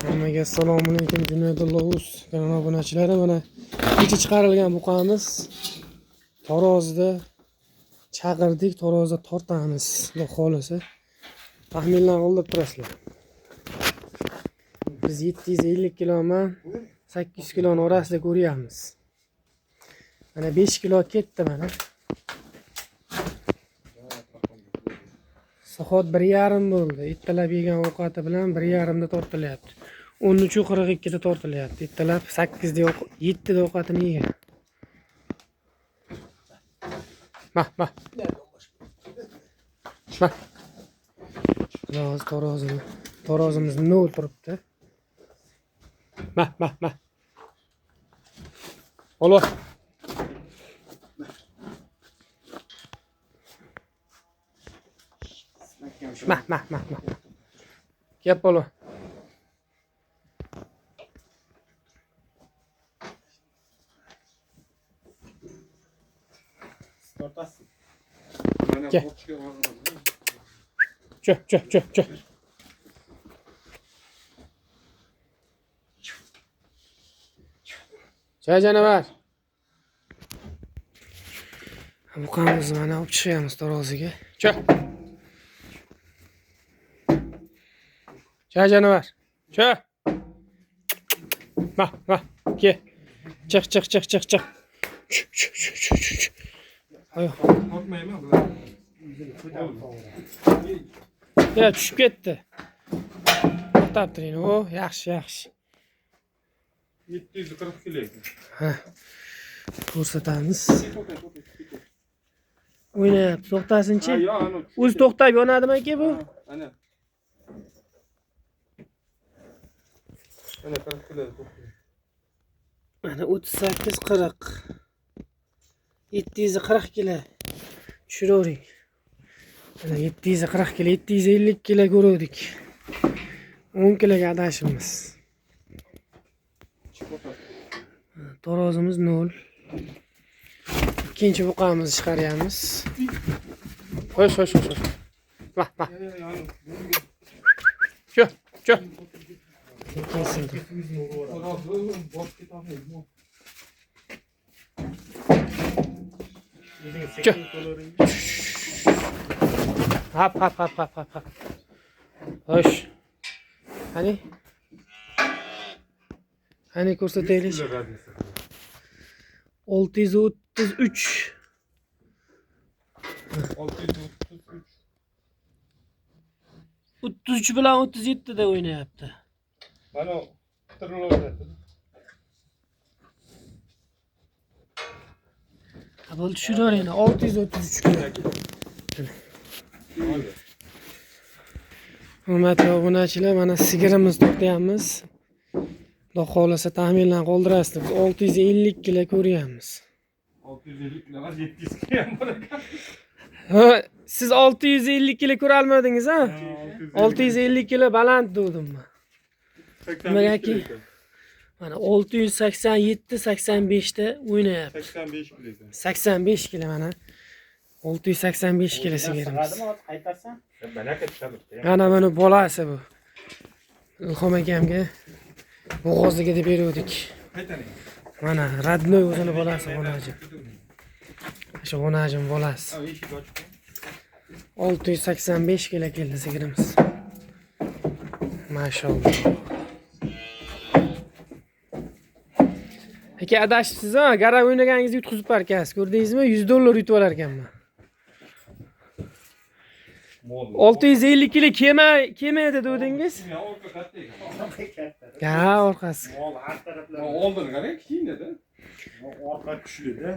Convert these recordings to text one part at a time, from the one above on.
Hammaga assalomu alaykum. Junaydullo Uz kanal obunachilari, mana kecha chiqarilgan buqamiz. Tarozida chaqirdik, tarozida tortamiz. Xudo xolasa. Taxminlar olib turasizlar. Biz 750 kiloman 800 kiloni orasida ko'ryapmiz. Mana 5 kilo ketdi mana. Soat 1:30 bo'ldi. Ertalab yegan ovqati bilan 1:30 da tortilyapti. 13:42 da tortilyapti. Ertalab 8 da 7 da ovqatini yegan. Mah. Tarozimiz nol turibdi. Mah. Olo. Mah. Gap olo. Tortasın. Gel. Çö. Çay canavar. Bu kanımızı mana olib chiqamiz taroziga. Çö. Çay canavar. Çö. Mah. Gel. Çık. Çö. Ayo. Ya tushib ketdi. To'xtab turing. O, yaxshi. 740 kilo ekan. Ha. Ko'rsatamiz. O'ynayapti. To'xtasinchi. O'zi to'xtab yonadimi aka bu? Ana. Ana 40 kilo. Mana 38-40. 740 kilo. Tushiravering. Mana 740 kilo, 750 kilo ko'rdik. 10 kiloga adashimiz. Tarozimiz 0. Ikkinchi buqamizni chiqaryapmiz. Xo'sh. Mah. Çö. Kesildi. Hap. Hoş. Hani ko'rsataylik. 633. 33 bilan 37 da o'ynayapti. Mana tirnolarda. Bo'ldi, tushiravering. 633 kilo. Hurmatli obunachilar, mana sigirimizni to'xtayapmiz. Xudo xolasa taxminlarni qoldirasiz. Biz 650 kilo ko'ryapmiz. 650 kilo emas, 700 kilo ham bor ekan. Ha, siz 650 kilo ko'ra olmadingiz, ha? 650 kilo baland degdim. Nimagaki? Mana 687-85 da o'ynayapti. 85 kilo ekan. 85 kilo mana. 685 kilo sigirimiz. Qaytarsan? Balaka chiqadi. Mana bolasi bu. Ilhom akamga bo'g'oziga deb berdik. Qaytaring. Mana radnoy o'zini bolasi onajim. Shu onajim bolasi. 685 kilo keldi sigirimiz. Maşallah. Aka adashibsiz, ha? Gara o'ynaganingizda yutqizib barkasiz. Ko'rdingizmi? $100 yutib olar ekanman. 650 kilo kemaydi dedingiz? Orqa katta ekan. Ha, orqasi. Oldin qarang, kichkina-da. Orqa kuchli-da.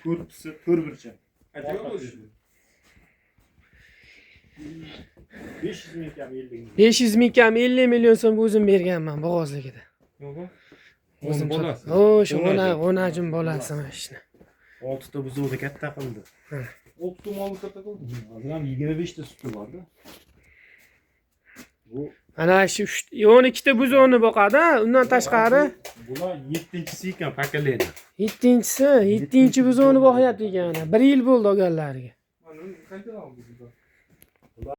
Korpusi 4 Ajoyib bo'ldi. 500 ming kam 50 ming. 500 ming kam 50 million so'm o'zim berganman bo'g'ozligida. Yo'q. O'zim bolasi. Shu onajim bolasi mana shuni. 6 ta buzovni katta qildi. 6 ta molni katta qildi. Hozir ham 25 ta suti bor-da. Bu Mana shu 12 ta buzovni boqadi, undan tashqari bular 7-chisi ekan pakalenda. 7-buzovni boqyapti ekan. 1 yil bo'ldi olganlariga. Mana qancha oldi?